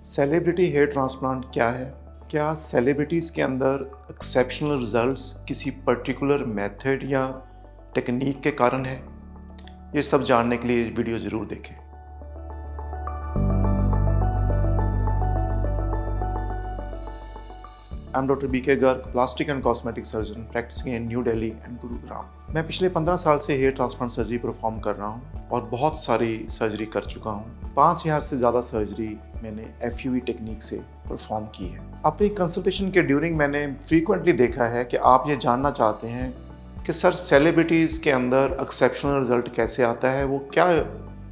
Celebrity hair transplant क्या है? क्या सेलिब्रिटीज़ के अंदर एक्सेप्शनल रिजल्ट्स किसी पर्टिकुलर मेथड या टेक्निक के कारण है? ये सब जानने के लिए वीडियो ज़रूर देखें। I am doctor BK Garg, plastic and cosmetic surgeon practising in New Delhi and Gurugram. मैं पिछले 15 साल से हेयर ट्रांसप्लांट सर्जरी परफॉर्म कर रहा हूँ और बहुत सारी सर्जरी कर चुका हूँ। 5000 से ज़्यादा सर्जरी मैंने FUE टेक्निक से परफॉर्म की है। अपनी कंसल्टेशन के ड्यूरिंग मैंने फ्रीक्वेंटली देखा है कि आप ये जानना चाहते हैं कि सर सेलिब्रिटीज़ के अंदर एक्सेप्शनल रिजल्ट कैसे आता है, वो क्या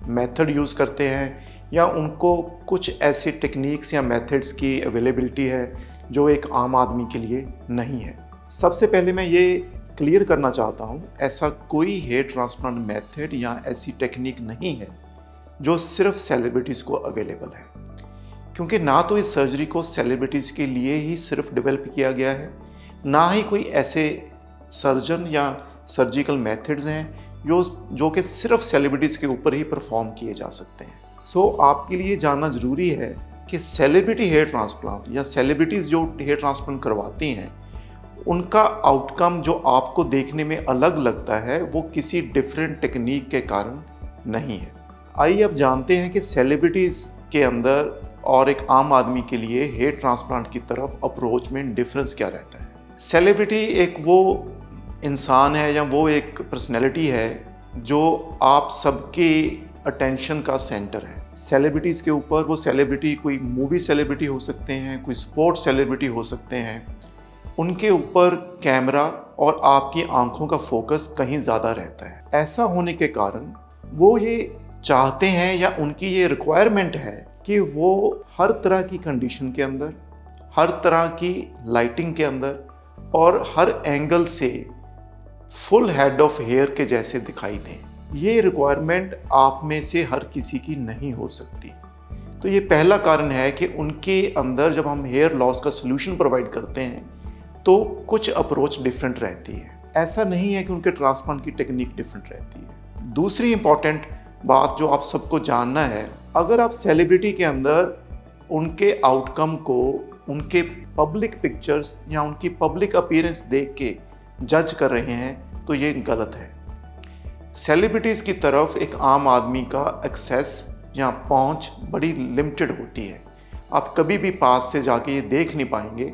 मेथड यूज़ करते हैं या उनको कुछ ऐसे टेक्निक्स या मेथड्स की अवेलेबिलिटी है जो एक आम आदमी के लिए नहीं है। सबसे पहले मैं ये क्लियर करना चाहता हूँ, ऐसा कोई हेयर ट्रांसप्लांट मेथड या ऐसी टेक्निक नहीं है जो सिर्फ सेलिब्रिटीज़ को अवेलेबल है, क्योंकि ना तो इस सर्जरी को सेलिब्रिटीज़ के लिए ही सिर्फ डेवलप किया गया है, ना ही कोई ऐसे सर्जन या सर्जिकल मेथड्स हैं जो कि सिर्फ सेलिब्रिटीज़ के ऊपर ही परफॉर्म किए जा सकते हैं। सो आपके लिए जानना ज़रूरी है कि सेलिब्रिटी हेयर ट्रांसप्लांट या सेलिब्रिटीज़ जो हेयर ट्रांसप्लांट करवाती हैं, उनका आउटकम जो आपको देखने में अलग लगता है वो किसी डिफरेंट टेक्निक के कारण नहीं है। आइए अब जानते हैं कि सेलिब्रिटीज़ के अंदर और एक आम आदमी के लिए हेयर ट्रांसप्लांट की तरफ अप्रोच में डिफरेंस क्या रहता है। सेलिब्रिटी एक वो इंसान है या वो एक पर्सनैलिटी है जो आप सबके अटेंशन का सेंटर है। सेलिब्रिटीज़ के ऊपर वो सेलिब्रिटी कोई मूवी सेलिब्रिटी हो सकते हैं, कोई स्पोर्ट्स सेलिब्रिटी हो सकते हैं, उनके ऊपर कैमरा और आपकी आंखों का फोकस कहीं ज़्यादा रहता है। ऐसा होने के कारण वो ये चाहते हैं या उनकी ये रिक्वायरमेंट है कि वो हर तरह की कंडीशन के अंदर, हर तरह की लाइटिंग के अंदर और हर एंगल से फुल हेड ऑफ हेयर के जैसे दिखाई दें। ये रिक्वायरमेंट आप में से हर किसी की नहीं हो सकती। तो ये पहला कारण है कि उनके अंदर जब हम हेयर लॉस का सलूशन प्रोवाइड करते हैं तो कुछ अप्रोच डिफरेंट रहती है। ऐसा नहीं है कि उनके ट्रांसप्लांट की टेक्निक डिफरेंट रहती है। दूसरी इंपॉर्टेंट बात जो आप सबको जानना है, अगर आप सेलिब्रिटी के अंदर उनके आउटकम को उनके पब्लिक पिक्चर्स या उनकी पब्लिक अपीयरेंस देख के जज कर रहे हैं तो ये गलत है। सेलिब्रिटीज़ की तरफ एक आम आदमी का एक्सेस या पहुंच बड़ी लिमिटेड होती है। आप कभी भी पास से जाके ये देख नहीं पाएंगे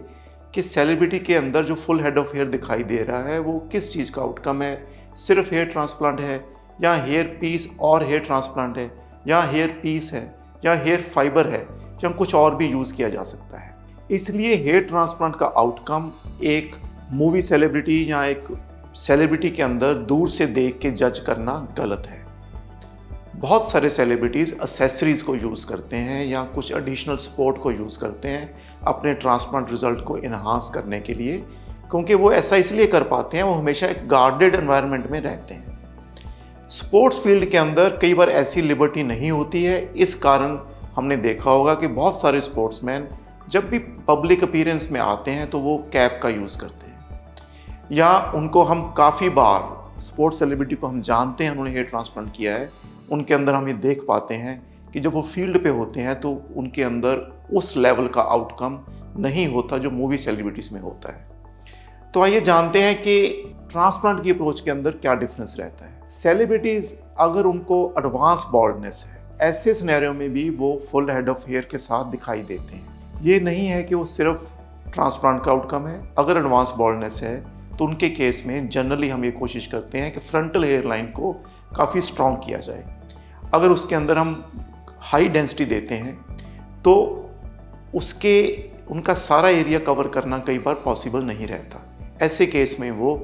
कि सेलिब्रिटी के अंदर जो फुल हेड ऑफ हेयर दिखाई दे रहा है वो किस चीज़ का आउटकम है, सिर्फ हेयर ट्रांसप्लांट है या हेयर पीस और हेयर ट्रांसप्लांट है या हेयर पीस है या हेयर फाइबर है या कुछ और भी यूज़ किया जा सकता है। इसलिए हेयर ट्रांसप्लांट का आउटकम एक मूवी सेलिब्रिटी या एक सेलिब्रिटी के अंदर दूर से देख के जज करना गलत है। बहुत सारे सेलिब्रिटीज़ एक्सेसरीज़ को यूज़ करते हैं या कुछ एडिशनल सपोर्ट को यूज़ करते हैं अपने ट्रांसप्लांट रिजल्ट को इन्हांस करने के लिए, क्योंकि वो ऐसा इसलिए कर पाते हैं, वो हमेशा एक गार्डेड एनवायरनमेंट में रहते हैं। स्पोर्ट्स फील्ड के अंदर कई बार ऐसी लिबर्टी नहीं होती है। इस कारण हमने देखा होगा कि बहुत सारे स्पोर्ट्समैन जब भी पब्लिक अपीयरेंस में आते हैं तो वो कैप का यूज़ करते हैं, या उनको हम काफ़ी बार स्पोर्ट्स सेलिब्रिटी को हम जानते हैं उन्होंने हेयर ट्रांसप्लांट किया है, उनके अंदर हम ये देख पाते हैं कि जब वो फील्ड पे होते हैं तो उनके अंदर उस लेवल का आउटकम नहीं होता जो मूवी सेलिब्रिटीज़ में होता है। तो आइए जानते हैं कि ट्रांसप्लांट की अप्रोच के अंदर क्या डिफरेंस रहता है। सेलिब्रिटीज़ अगर उनको एडवांस बॉल्डनेस है, ऐसे सिनेरियो में भी वो फुल हेड ऑफ हेयर के साथ दिखाई देते हैं। ये नहीं है कि वो सिर्फ ट्रांसप्लांट का आउटकम है। अगर एडवांस बॉल्डनेस है तो उनके केस में जनरली हम ये कोशिश करते हैं कि फ्रंटल हेयर लाइन को काफ़ी स्ट्रॉन्ग किया जाए। अगर उसके अंदर हम हाई डेंसिटी देते हैं तो उनका सारा एरिया कवर करना कई बार पॉसिबल नहीं रहता। ऐसे केस में वो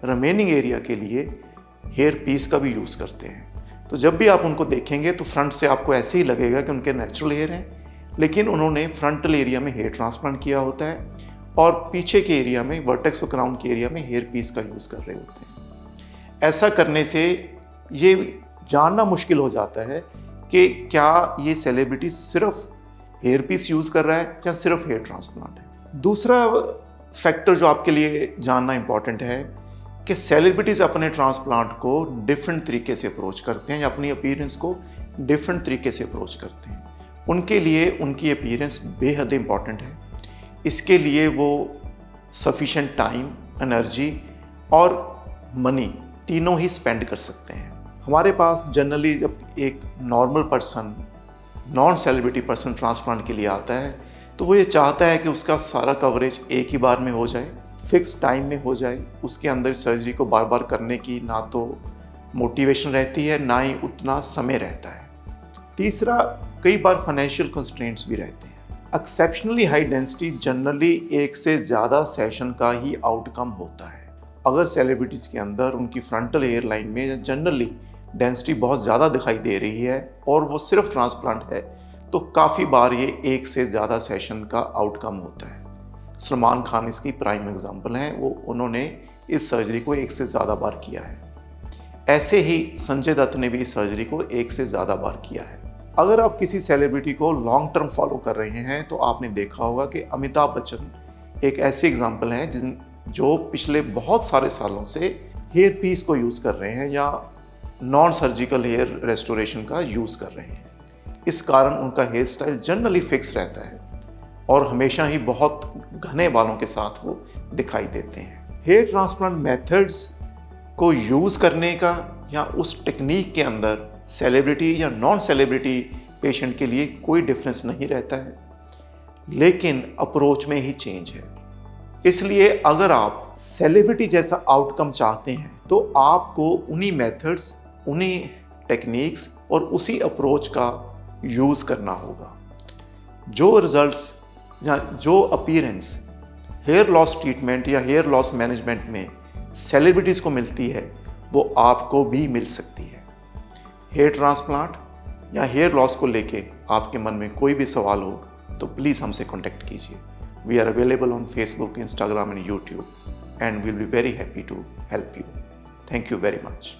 रिमेनिंग एरिया के लिए हेयर पीस का भी यूज़ करते हैं। तो जब भी आप उनको देखेंगे तो फ्रंट से आपको ऐसे ही लगेगा कि उनके नेचुरल हेयर हैं, लेकिन उन्होंने फ्रंटल एरिया में हेयर ट्रांसप्लांट किया होता है और पीछे के एरिया में, वर्टेक्स और क्राउन के एरिया में हेयर पीस का यूज़ कर रहे होते हैं। ऐसा करने से ये जानना मुश्किल हो जाता है कि क्या ये सेलिब्रिटी सिर्फ हेयर पीस यूज़ कर रहा है या सिर्फ हेयर ट्रांसप्लांट है। दूसरा फैक्टर जो आपके लिए जानना इंपॉर्टेंट है कि सेलिब्रिटीज़ अपने ट्रांसप्लांट को डिफरेंट तरीके से अप्रोच करते हैं या अपनी अपीयरेंस को डिफरेंट तरीके से अप्रोच करते हैं। उनके लिए उनकी अपीयरेंस बेहद इम्पॉर्टेंट है। इसके लिए वो सफिशेंट टाइम, एनर्जी और मनी तीनों ही स्पेंड कर सकते हैं। हमारे पास जनरली जब एक normal person, non celebrity person transplant के लिए आता है तो वो ये चाहता है कि उसका सारा कवरेज एक ही बार में हो जाए, फिक्स टाइम में हो जाए। उसके अंदर सर्जरी को बार बार करने की ना तो मोटिवेशन रहती है, ना ही उतना समय रहता है। तीसरा, कई बार फाइनेंशियल कंस्ट्रेंट्स भी रहते हैं। एक्सेप्शनली हाई डेंसिटी जनरली एक से ज़्यादा सेशन का ही आउटकम होता है। अगर सेलिब्रिटीज़ के अंदर उनकी फ्रंटल हेयर लाइन में जनरली डेंसिटी बहुत ज़्यादा दिखाई दे रही है और वो सिर्फ ट्रांसप्लांट है, तो काफ़ी बार ये एक से ज़्यादा सेशन का आउटकम होता है। सलमान खान इसकी प्राइम एग्जांपल हैं। उन्होंने इस सर्जरी को एक से ज़्यादा बार किया है। ऐसे ही संजय दत्त ने भी इस सर्जरी को एक से ज़्यादा बार किया है। अगर आप किसी सेलिब्रिटी को लॉन्ग टर्म फॉलो कर रहे हैं तो आपने देखा होगा कि अमिताभ बच्चन एक ऐसी एग्जांपल हैं जो पिछले बहुत सारे सालों से हेयर पीस को यूज़ कर रहे हैं या नॉन सर्जिकल हेयर रेस्टोरेशन का यूज़ कर रहे हैं। इस कारण उनका हेयर स्टाइल जनरली फिक्स रहता है और हमेशा ही बहुत घने बालों के साथ वो दिखाई देते हैं। हेयर ट्रांसप्लांट मेथड्स को यूज़ करने का या उस टेक्निक के अंदर सेलिब्रिटी या नॉन सेलिब्रिटी पेशेंट के लिए कोई डिफरेंस नहीं रहता है, लेकिन अप्रोच में ही चेंज है। इसलिए अगर आप सेलिब्रिटी जैसा आउटकम चाहते हैं तो आपको उन्हीं मेथड्स, उन्हीं टेक्निक्स और उसी अप्रोच का यूज़ करना होगा। जो रिजल्ट्स या जो अपीयरेंस हेयर लॉस ट्रीटमेंट या हेयर लॉस मैनेजमेंट में सेलिब्रिटीज़ को मिलती है वो आपको भी मिल सकती है। हेयर ट्रांसप्लांट या हेयर लॉस को लेके आपके मन में कोई भी सवाल हो तो प्लीज़ हमसे कॉन्टेक्ट कीजिए। We are available on Facebook, Instagram and YouTube and we'll be very happy to help you. Thank you very much.